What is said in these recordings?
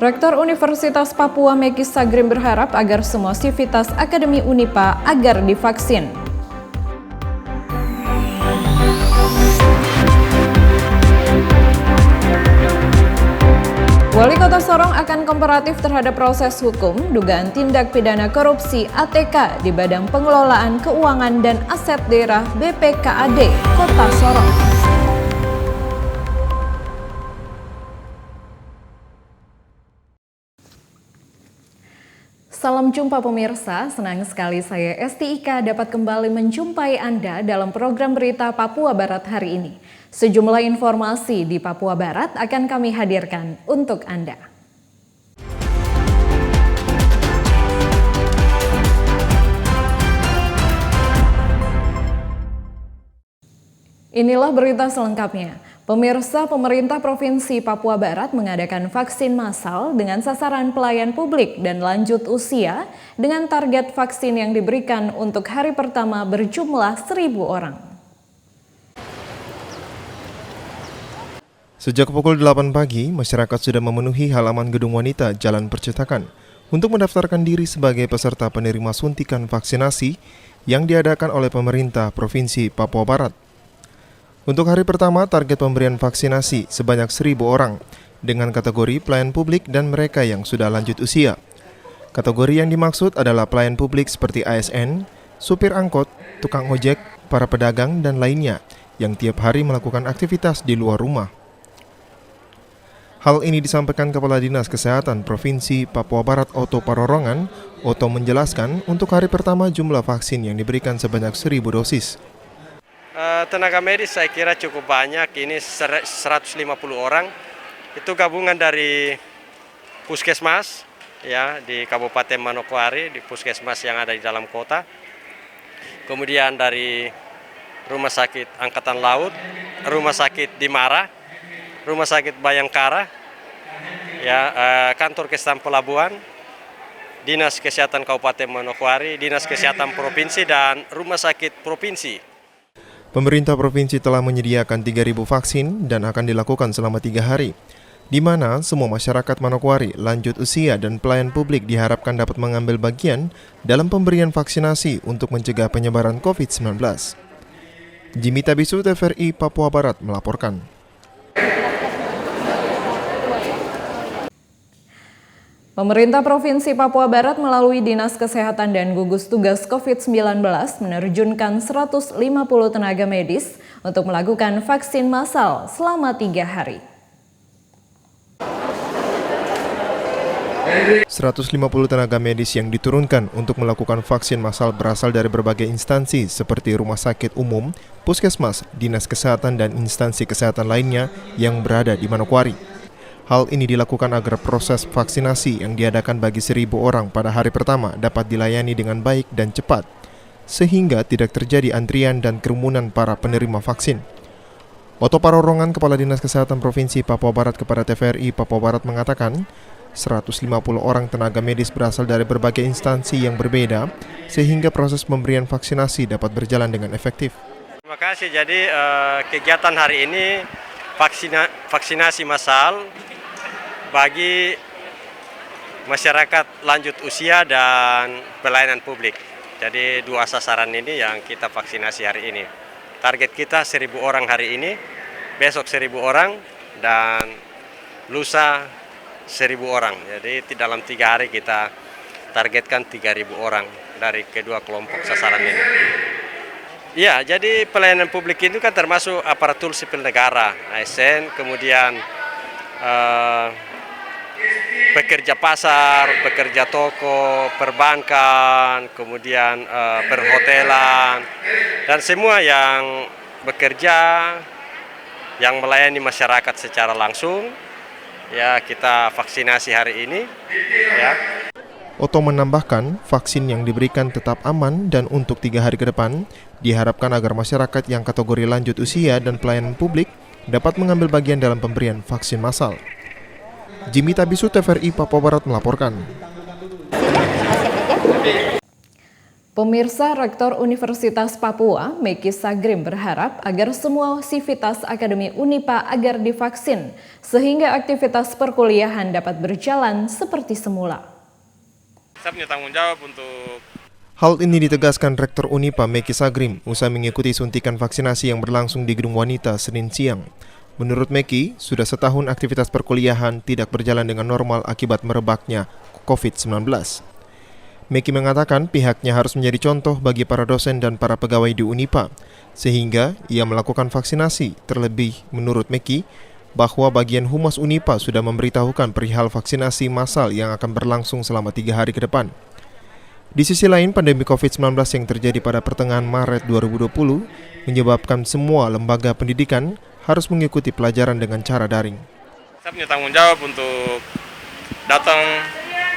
Rektor Universitas Papua Mekis Sagrim berharap agar semua sivitas Akademi Unipa agar divaksin. Wali Kota Sorong akan kooperatif terhadap proses hukum dugaan tindak pidana korupsi ATK di Badan Pengelolaan Keuangan dan Aset Daerah BPKAD Kota Sorong. Salam jumpa pemirsa, senang sekali saya Esti Ika dapat kembali menjumpai Anda dalam program berita Papua Barat hari ini. Sejumlah informasi di Papua Barat akan kami hadirkan untuk Anda. Inilah berita selengkapnya. Pemirsa, pemerintah Provinsi Papua Barat mengadakan vaksin massal dengan sasaran pelayan publik dan lanjut usia dengan target vaksin yang diberikan untuk hari pertama berjumlah 1.000 orang. Sejak pukul 8 pagi, masyarakat sudah memenuhi halaman Gedung Wanita Jalan Percetakan untuk mendaftarkan diri sebagai peserta penerima suntikan vaksinasi yang diadakan oleh pemerintah Provinsi Papua Barat. Untuk hari pertama, target pemberian vaksinasi sebanyak 1.000 orang dengan kategori pelayan publik dan mereka yang sudah lanjut usia. Kategori yang dimaksud adalah pelayan publik seperti ASN, supir angkot, tukang ojek, para pedagang, dan lainnya yang tiap hari melakukan aktivitas di luar rumah. Hal ini disampaikan Kepala Dinas Kesehatan Provinsi Papua Barat Oto Parorongan. Oto menjelaskan untuk hari pertama jumlah vaksin yang diberikan sebanyak 1.000 dosis. Tenaga medis saya kira cukup banyak, ini 150 orang. Itu gabungan dari puskesmas ya di Kabupaten Manokwari, di puskesmas yang ada di dalam kota. Kemudian dari Rumah Sakit Angkatan Laut, Rumah Sakit Dimara, Rumah Sakit Bayangkara, ya, Kantor Kesehatan Pelabuhan, Dinas Kesehatan Kabupaten Manokwari, Dinas Kesehatan Provinsi, dan Rumah Sakit Provinsi. Pemerintah provinsi telah menyediakan 3.000 vaksin dan akan dilakukan selama 3 hari, di mana semua masyarakat Manokwari, lanjut usia, dan pelayan publik diharapkan dapat mengambil bagian dalam pemberian vaksinasi untuk mencegah penyebaran COVID-19. Jimmy Tabisu, TVRI Papua Barat melaporkan. Pemerintah Provinsi Papua Barat melalui Dinas Kesehatan dan Gugus Tugas COVID-19 menerjunkan 150 tenaga medis untuk melakukan vaksin massal selama 3 hari. 150 tenaga medis yang diturunkan untuk melakukan vaksin massal berasal dari berbagai instansi seperti rumah sakit umum, puskesmas, dinas kesehatan, dan instansi kesehatan lainnya yang berada di Manokwari. Hal ini dilakukan agar proses vaksinasi yang diadakan bagi 1.000 orang pada hari pertama dapat dilayani dengan baik dan cepat, sehingga tidak terjadi antrian dan kerumunan para penerima vaksin. Oto Parorongan, Kepala Dinas Kesehatan Provinsi Papua Barat kepada TVRI Papua Barat mengatakan, 150 orang tenaga medis berasal dari berbagai instansi yang berbeda, sehingga proses pemberian vaksinasi dapat berjalan dengan efektif. Terima kasih. Jadi kegiatan hari ini vaksinasi massal bagi masyarakat lanjut usia dan pelayanan publik. Jadi 2 sasaran ini yang kita vaksinasi hari ini. Target kita 1.000 orang hari ini, besok 1.000 orang, dan lusa 1.000 orang. Jadi dalam 3 hari kita targetkan 3.000 orang dari kedua kelompok sasaran ini. Ya, jadi pelayanan publik itu kan termasuk aparatur sipil negara, ASN, kemudian pekerja pasar, pekerja toko, perbankan, kemudian perhotelan, dan semua yang bekerja, yang melayani masyarakat secara langsung, ya kita vaksinasi hari ini. Ya. Oto menambahkan, vaksin yang diberikan tetap aman dan untuk 3 hari ke depan, diharapkan agar masyarakat yang kategori lanjut usia dan pelayanan publik dapat mengambil bagian dalam pemberian vaksin massal. Jimmy Tabisu, TVRI Papua Barat melaporkan. Pemirsa, Rektor Universitas Papua, Meki Sagrim berharap agar semua sivitas Akademi Unipa agar divaksin, sehingga aktivitas perkuliahan dapat berjalan seperti semula. Saya punya tanggung jawab untuk... Hal ini ditegaskan Rektor Unipa Meki Sagrim usai mengikuti suntikan vaksinasi yang berlangsung di Gedung Wanita Senin siang. Menurut Meki, sudah setahun aktivitas perkuliahan tidak berjalan dengan normal akibat merebaknya COVID-19. Meki mengatakan pihaknya harus menjadi contoh bagi para dosen dan para pegawai di Unipa, sehingga ia melakukan vaksinasi. Terlebih, menurut Meki, bahwa bagian Humas Unipa sudah memberitahukan perihal vaksinasi massal yang akan berlangsung selama 3 hari ke depan. Di sisi lain, pandemi COVID-19 yang terjadi pada pertengahan Maret 2020 menyebabkan semua lembaga pendidikan harus mengikuti pelajaran dengan cara daring. Saya punya tanggung jawab untuk datang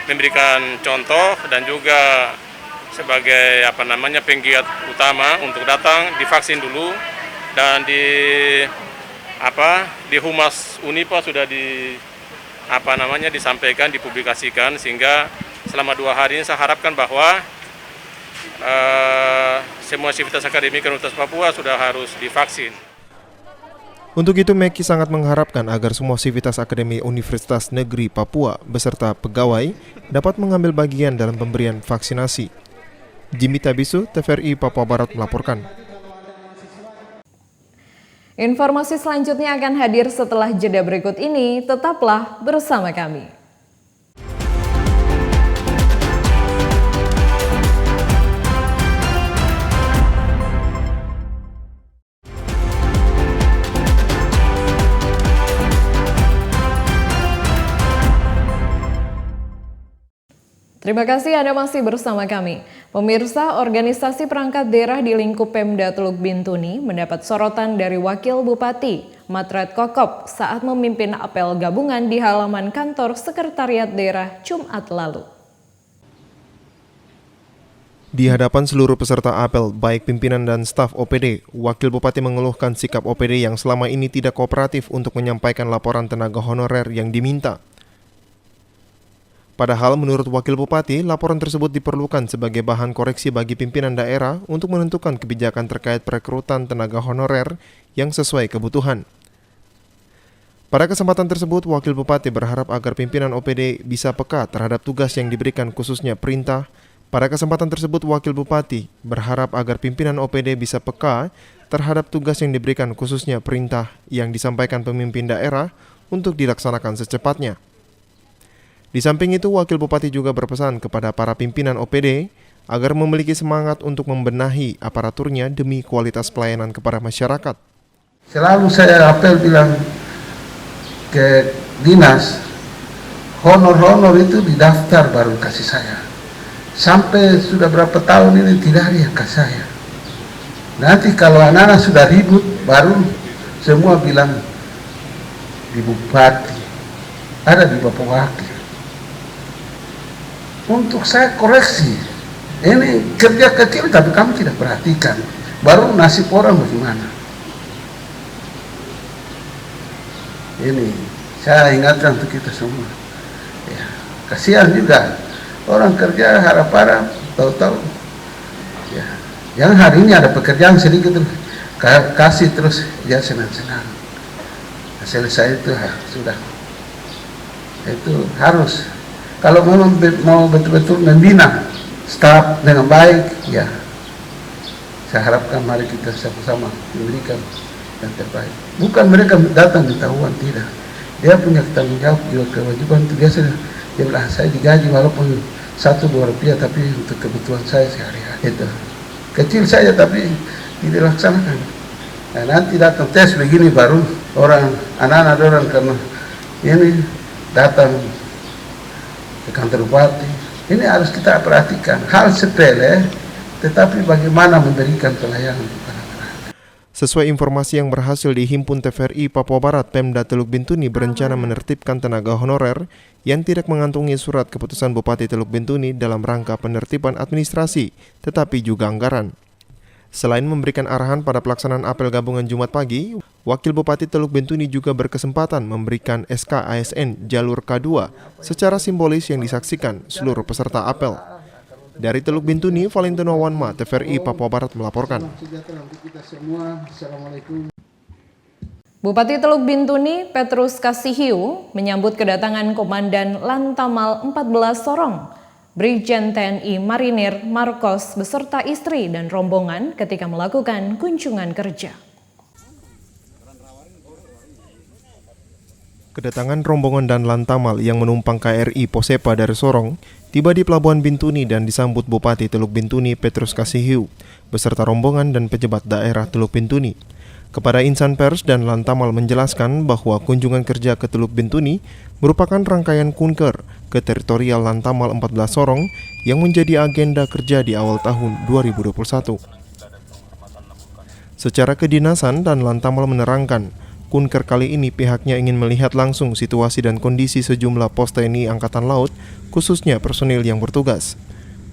memberikan contoh dan juga sebagai penggiat utama untuk datang divaksin dulu, dan di Humas Unipa sudah disampaikan, dipublikasikan, sehingga selama 2 hari ini saya harapkan bahwa semua sivitas akademik Universitas Papua sudah harus divaksin. Untuk itu, Meki sangat mengharapkan agar semua sivitas Akademi Universitas Negeri Papua beserta pegawai dapat mengambil bagian dalam pemberian vaksinasi. Jimmy Tabisu, TVRI Papua Barat melaporkan. Informasi selanjutnya akan hadir setelah jeda berikut ini. Tetaplah bersama kami. Terima kasih Anda masih bersama kami. Pemirsa, organisasi perangkat daerah di lingkup Pemda Teluk Bintuni mendapat sorotan dari Wakil Bupati, Matret Kokop, saat memimpin apel gabungan di halaman kantor Sekretariat Daerah Jumat lalu. Di hadapan seluruh peserta apel, baik pimpinan dan staf OPD, Wakil Bupati mengeluhkan sikap OPD yang selama ini tidak kooperatif untuk menyampaikan laporan tenaga honorer yang diminta. Padahal menurut Wakil Bupati, laporan tersebut diperlukan sebagai bahan koreksi bagi pimpinan daerah untuk menentukan kebijakan terkait perekrutan tenaga honorer yang sesuai kebutuhan. Pada kesempatan tersebut, Wakil Bupati berharap agar pimpinan OPD bisa peka terhadap tugas yang diberikan khususnya perintah. Pada kesempatan tersebut, Wakil Bupati berharap agar pimpinan OPD bisa peka terhadap tugas yang diberikan khususnya perintah yang disampaikan pemimpin daerah untuk dilaksanakan secepatnya. Di samping itu, Wakil Bupati juga berpesan kepada para pimpinan OPD agar memiliki semangat untuk membenahi aparaturnya demi kualitas pelayanan kepada masyarakat. Selalu saya apel bilang ke dinas, honor-honor itu didaftar baru kasih saya. Sampai sudah berapa tahun ini tidak ada yang kasih saya. Nanti kalau anak-anak sudah ribut, baru semua bilang di Bupati, ada di Bapak Wakil. Untuk saya koreksi, ini kerja kecil tapi kamu tidak perhatikan, baru nasib orang bagaimana. Ini saya ingatkan untuk kita semua. Ya, kasihan juga orang kerja harap-harap, tahu-tahu. Ya, yang hari ini ada pekerjaan sedikit, kasih terus ya senang-senang. Selesai itu sudah. Itu harus. Kalau memang mau betul-betul membina staf dengan baik, ya saya harapkan mari kita sama-sama memberikan yang terbaik. Bukan mereka datang ditahuan, tidak. Dia punya tanggung jawab juga, kewajiban itu biasa. Dia bilang saya digaji walaupun 1-2 rupiah, tapi untuk kebutuhan saya sehari-hari. Itu kecil saja tapi tidak dilaksanakan. Nah, nanti datang tes begini baru anak-anak orang karena ini datang ke kantor bupati. Ini harus kita perhatikan, hal sepele tetapi bagaimana memberikan pelayanan kepada masyarakat. Sesuai informasi yang berhasil dihimpun TVRI Papua Barat, Pemda Teluk Bintuni berencana menertibkan tenaga honorer yang tidak mengantungi surat keputusan Bupati Teluk Bintuni dalam rangka penertiban administrasi, tetapi juga anggaran. Selain memberikan arahan pada pelaksanaan apel gabungan Jumat pagi, Wakil Bupati Teluk Bintuni juga berkesempatan memberikan SK ASN jalur K2 secara simbolis yang disaksikan seluruh peserta apel. Dari Teluk Bintuni, Valentino Wanma, TVRI Papua Barat melaporkan. Sejahtera untuk kita semua. Assalamualaikum. Bupati Teluk Bintuni, Petrus Kasihiu, menyambut kedatangan Komandan Lantamal 14 Sorong, Brigjen TNI Marinir Marcos beserta istri dan rombongan ketika melakukan kunjungan kerja. Kedatangan rombongan dan Lantamal yang menumpang KRI Posepa dari Sorong tiba di Pelabuhan Bintuni dan disambut Bupati Teluk Bintuni Petrus Kasihiu beserta rombongan dan pejabat daerah Teluk Bintuni. Kepada insan pers dan Lantamal menjelaskan bahwa kunjungan kerja ke Teluk Bintuni merupakan rangkaian kunker ke teritorial Lantamal 14 Sorong yang menjadi agenda kerja di awal tahun 2021. Secara kedinasan dan Lantamal menerangkan, kunker kali ini pihaknya ingin melihat langsung situasi dan kondisi sejumlah pos TNI Angkatan Laut, khususnya personil yang bertugas.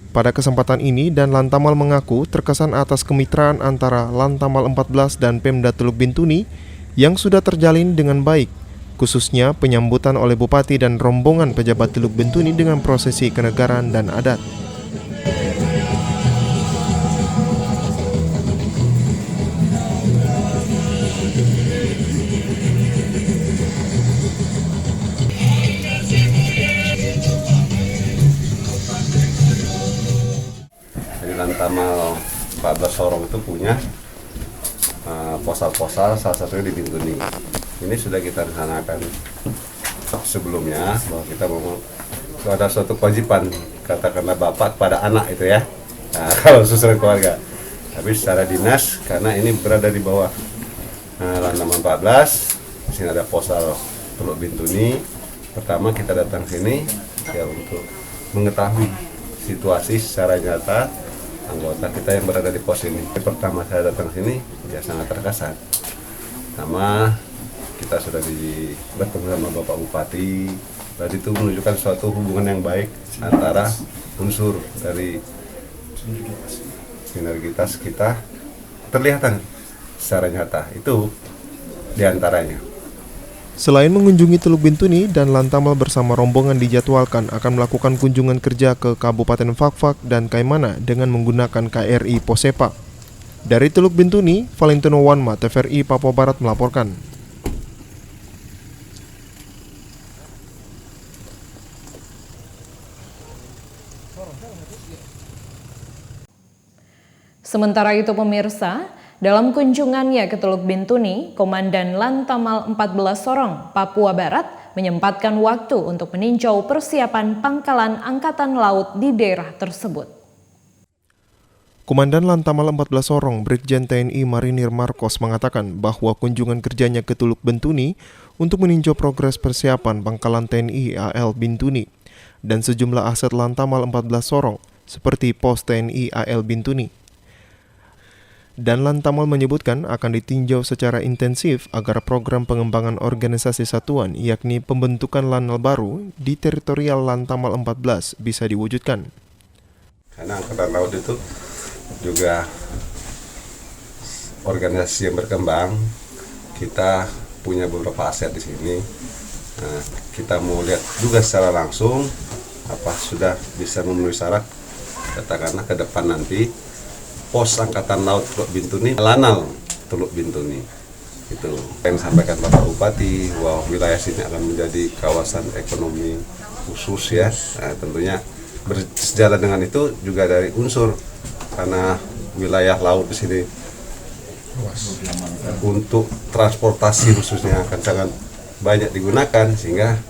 Pada kesempatan ini, dan Lantamal mengaku terkesan atas kemitraan antara Lantamal 14 dan Pemda Teluk Bintuni yang sudah terjalin dengan baik, khususnya penyambutan oleh Bupati dan rombongan pejabat Teluk Bintuni dengan prosesi kenegaraan dan adat. Lantamal 14 Sorong itu punya posal-posal, salah satunya di Bintuni. Ini sudah kita rencanakan sebelumnya bahwa kita mau ada suatu kewajiban katakanlah bapak kepada anak itu ya, kalau susunan keluarga. Tapi secara dinas karena ini berada di bawah Lantamal 14, di sini ada posal Teluk Bintuni. Pertama kita datang sini ya untuk mengetahui situasi secara nyata anggota kita yang berada di pos ini. Pertama saya datang sini ya sangat terkesan. Pertama kita sudah bertemu sama Bapak Bupati, dan itu menunjukkan suatu hubungan yang baik antara unsur dari sinergitas kita terlihat secara nyata. Itu diantaranya. Selain mengunjungi Teluk Bintuni, dan Lantamal bersama rombongan dijadwalkan akan melakukan kunjungan kerja ke Kabupaten Fakfak dan Kaimana dengan menggunakan KRI Posepa. Dari Teluk Bintuni, Valentino Wanma, TVRI Papua Barat melaporkan. Sementara itu pemirsa, dalam kunjungannya ke Teluk Bintuni, Komandan Lantamal 14 Sorong, Papua Barat, menyempatkan waktu untuk meninjau persiapan pangkalan Angkatan Laut di daerah tersebut. Komandan Lantamal 14 Sorong, Brigjen TNI Marinir Marcos mengatakan bahwa kunjungan kerjanya ke Teluk Bintuni untuk meninjau progres persiapan pangkalan TNI AL Bintuni dan sejumlah aset Lantamal 14 Sorong seperti pos TNI AL Bintuni. Dan Lantamal menyebutkan akan ditinjau secara intensif agar program pengembangan organisasi satuan yakni pembentukan Lanal baru di teritorial Lantamal 14 bisa diwujudkan. Karena Angkatan Laut itu juga organisasi yang berkembang, kita punya beberapa aset di sini. Nah, kita mau lihat juga secara langsung apa sudah bisa memenuhi syarat, katakanlah ke depan nanti pos Angkatan Laut Teluk Bintuni, Lanal Teluk Bintuni. Itu yang disampaikan Bapak Bupati bahwa wilayah sini akan menjadi kawasan ekonomi khusus ya. Nah, tentunya bersejalan dengan itu juga dari unsur karena wilayah laut di sini untuk transportasi khususnya akan sangat banyak digunakan, sehingga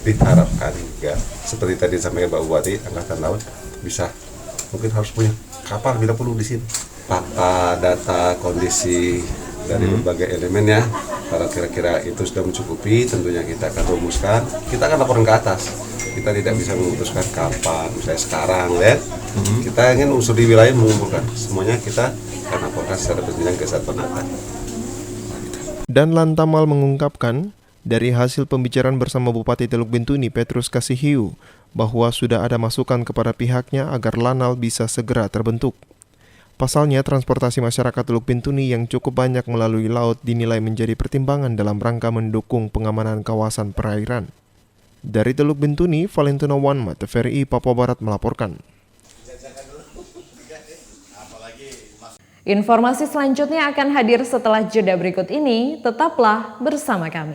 diharapkan juga seperti tadi disampaikan Pak Bupati, Angkatan Laut bisa mungkin harus punya kapal bila perlu di sini. Fakta, data, kondisi dari berbagai elemen ya. Kalau kira-kira itu sudah mencukupi, tentunya kita akan rumuskan. Kita akan laporan ke atas. Kita tidak bisa memutuskan kapan, misalnya sekarang, ya. Kita ingin unsur di wilayah mengumpulkan. Semuanya kita akan laporkan secara berjenjang ke Satuan Atas. Dan Lantamal mengungkapkan, dari hasil pembicaraan bersama Bupati Teluk Bintuni Petrus Kasihiu, bahwa sudah ada masukan kepada pihaknya agar Lanal bisa segera terbentuk. Pasalnya, transportasi masyarakat Teluk Bintuni yang cukup banyak melalui laut dinilai menjadi pertimbangan dalam rangka mendukung pengamanan kawasan perairan. Dari Teluk Bintuni, Valentino Wanma, TVRI Papua Barat melaporkan. Informasi selanjutnya akan hadir setelah jeda berikut ini. Tetaplah bersama kami.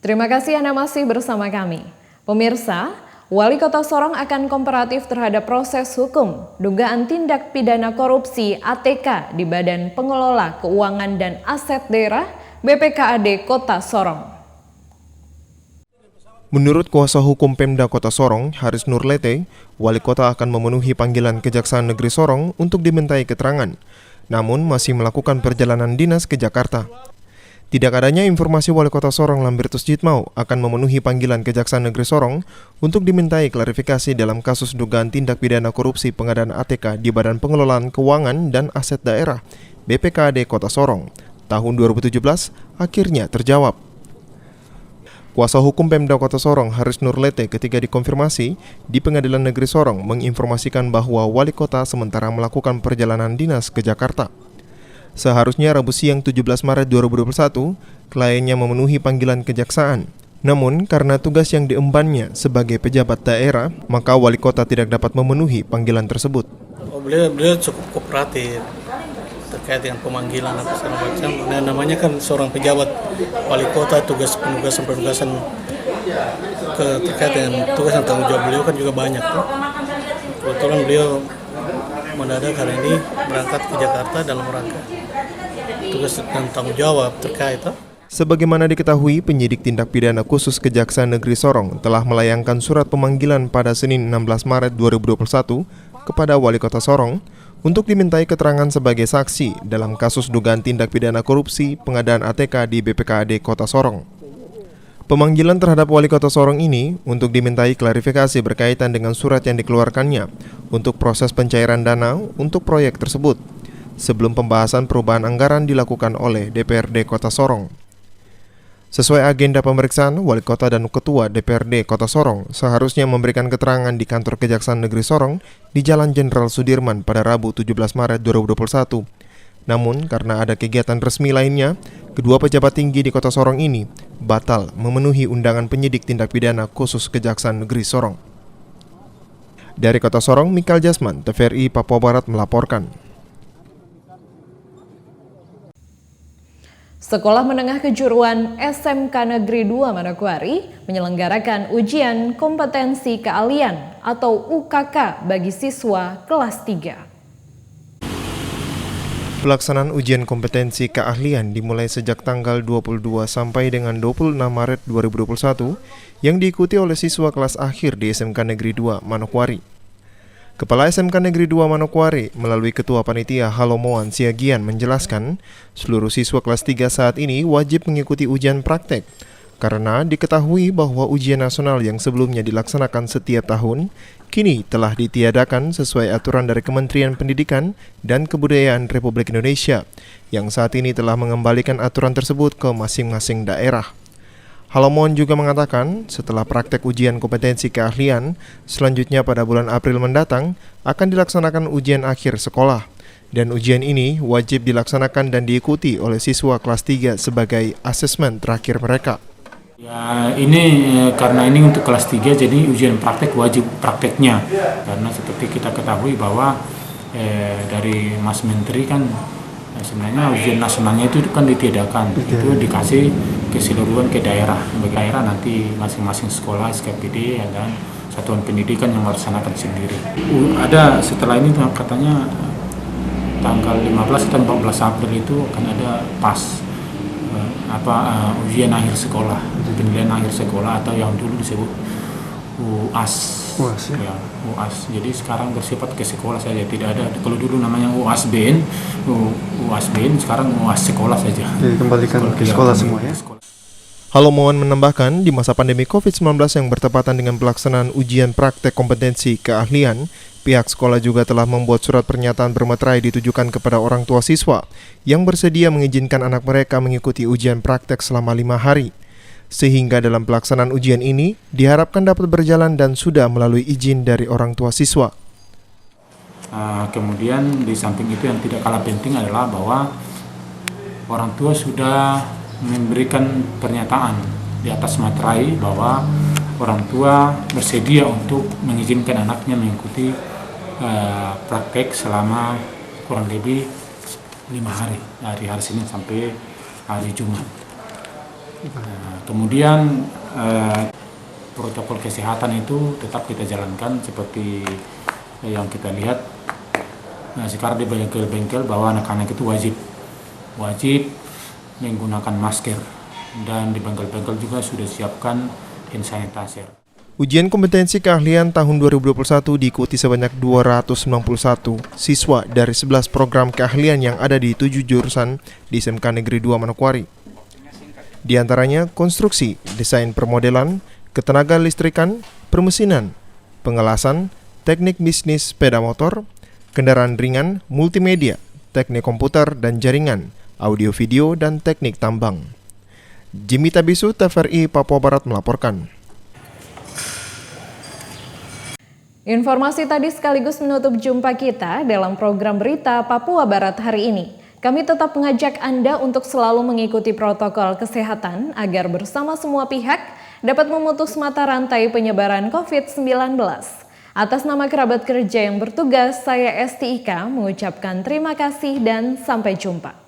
Terima kasih Anda masih bersama kami. Pemirsa, Wali Kota Sorong akan kooperatif terhadap proses hukum dugaan tindak pidana korupsi ATK di Badan Pengelola Keuangan dan Aset Daerah BPKAD Kota Sorong. Menurut kuasa hukum Pemda Kota Sorong, Haris Nurlete, Wali Kota akan memenuhi panggilan Kejaksaan Negeri Sorong untuk dimintai keterangan, namun masih melakukan perjalanan dinas ke Jakarta. Tidak adanya informasi Wali Kota Sorong Lambertus Jitmau akan memenuhi panggilan Kejaksaan Negeri Sorong untuk dimintai klarifikasi dalam kasus dugaan tindak pidana korupsi pengadaan ATK di Badan Pengelolaan Keuangan dan Aset Daerah BPKAD Kota Sorong tahun 2017 akhirnya terjawab. Kuasa hukum Pemda Kota Sorong Haris Nurlete ketika dikonfirmasi di Pengadilan Negeri Sorong menginformasikan bahwa Wali Kota sementara melakukan perjalanan dinas ke Jakarta. Seharusnya Rabu siang 17 Maret 2021, kliennya memenuhi panggilan kejaksaan. Namun, karena tugas yang diembannya sebagai pejabat daerah, maka Wali Kota tidak dapat memenuhi panggilan tersebut. Beliau cukup kooperatif terkait dengan pemanggilan apa segala macam. Nah, namanya kan seorang pejabat Wali Kota, tugas penugasan terkait dengan tugas dan tanggung jawab beliau kan juga banyak. Kebetulan beliau mendadak hari ini berangkat ke Jakarta dalam rangka tugas dan tanggung jawab terkait. Sebagaimana diketahui, penyidik tindak pidana khusus Kejaksaan Negeri Sorong telah melayangkan surat pemanggilan pada Senin 16 Maret 2021 kepada Wali Kota Sorong untuk dimintai keterangan sebagai saksi dalam kasus dugaan tindak pidana korupsi pengadaan ATK di BPKAD Kota Sorong. Pemanggilan terhadap Wali Kota Sorong ini untuk dimintai klarifikasi berkaitan dengan surat yang dikeluarkannya untuk proses pencairan dana untuk proyek tersebut, sebelum pembahasan perubahan anggaran dilakukan oleh DPRD Kota Sorong. Sesuai agenda pemeriksaan, Wali Kota dan Ketua DPRD Kota Sorong seharusnya memberikan keterangan di kantor Kejaksaan Negeri Sorong di Jalan Jenderal Sudirman pada Rabu 17 Maret 2021. Namun, karena ada kegiatan resmi lainnya, kedua pejabat tinggi di Kota Sorong ini batal memenuhi undangan penyidik tindak pidana khusus Kejaksaan Negeri Sorong. Dari Kota Sorong, Mikael Jasman, TVRI Papua Barat melaporkan. Sekolah Menengah Kejuruan SMK Negeri 2 Manokwari menyelenggarakan ujian kompetensi keahlian atau UKK bagi siswa kelas 3. Pelaksanaan ujian kompetensi keahlian dimulai sejak tanggal 22 sampai dengan 26 Maret 2021 yang diikuti oleh siswa kelas akhir di SMK Negeri 2 Manokwari. Kepala SMK Negeri 2 Manokwari melalui Ketua Panitia Halomoan Siagian menjelaskan seluruh siswa kelas 3 saat ini wajib mengikuti ujian praktek karena diketahui bahwa ujian nasional yang sebelumnya dilaksanakan setiap tahun kini telah ditiadakan sesuai aturan dari Kementerian Pendidikan dan Kebudayaan Republik Indonesia yang saat ini telah mengembalikan aturan tersebut ke masing-masing daerah. Halomoan juga mengatakan setelah praktek ujian kompetensi keahlian, selanjutnya pada bulan April mendatang akan dilaksanakan ujian akhir sekolah. Dan ujian ini wajib dilaksanakan dan diikuti oleh siswa kelas 3 sebagai asesmen terakhir mereka. Ya, ini karena ini untuk kelas 3 jadi ujian praktek wajib prakteknya. Karena seperti kita ketahui bahwa dari Mas Menteri kan sebenarnya ujian nasionalnya itu kan ditiadakan. Itu dikasih keseluruhan ke daerah. Bagi daerah nanti masing-masing sekolah SKPD dan satuan pendidikan yang melaksanakan sendiri. Ada setelah ini katanya tanggal 15 dan 14 April itu akan ada PAS. Ujian akhir sekolah, penilaian akhir sekolah atau yang dulu disebut UAS. Ya, UAS. Jadi sekarang bersifat ke sekolah saja, tidak ada. Kalau dulu namanya UASBN, sekarang UAS sekolah saja. Dikembalikan ke sekolah semua ya. Halomoan menambahkan di masa pandemi COVID-19 yang bertepatan dengan pelaksanaan ujian praktek kompetensi keahlian, pihak sekolah juga telah membuat surat pernyataan bermeterai ditujukan kepada orang tua siswa yang bersedia mengizinkan anak mereka mengikuti ujian praktek selama 5 hari. Sehingga dalam pelaksanaan ujian ini diharapkan dapat berjalan dan sudah melalui izin dari orang tua siswa. Kemudian di samping itu yang tidak kalah penting adalah bahwa orang tua sudah memberikan pernyataan di atas materai bahwa orang tua bersedia untuk mengizinkan anaknya mengikuti praktek selama kurang lebih 5 hari, dari hari Senin sampai hari Jumat. Kemudian protokol kesehatan itu tetap kita jalankan seperti yang kita lihat sekarang di bengkel-bengkel bahwa anak-anak itu wajib menggunakan masker, dan di bengkel-bengkel juga sudah siapkan hand sanitizer. Ujian kompetensi keahlian tahun 2021 diikuti sebanyak 291 siswa dari 11 program keahlian yang ada di 7 jurusan di SMK Negeri 2 Manokwari. Di antaranya konstruksi, desain permodelan, ketenagaan listrikan, permesinan, pengelasan, teknik bisnis sepeda motor, kendaraan ringan, multimedia, teknik komputer dan jaringan, audio video, dan teknik tambang. Jimmy Tabisu, TVRI Papua Barat melaporkan. Informasi tadi sekaligus menutup jumpa kita dalam program berita Papua Barat hari ini. Kami tetap mengajak Anda untuk selalu mengikuti protokol kesehatan agar bersama semua pihak dapat memutus mata rantai penyebaran COVID-19. Atas nama kerabat kerja yang bertugas, saya Esti Ika mengucapkan terima kasih dan sampai jumpa.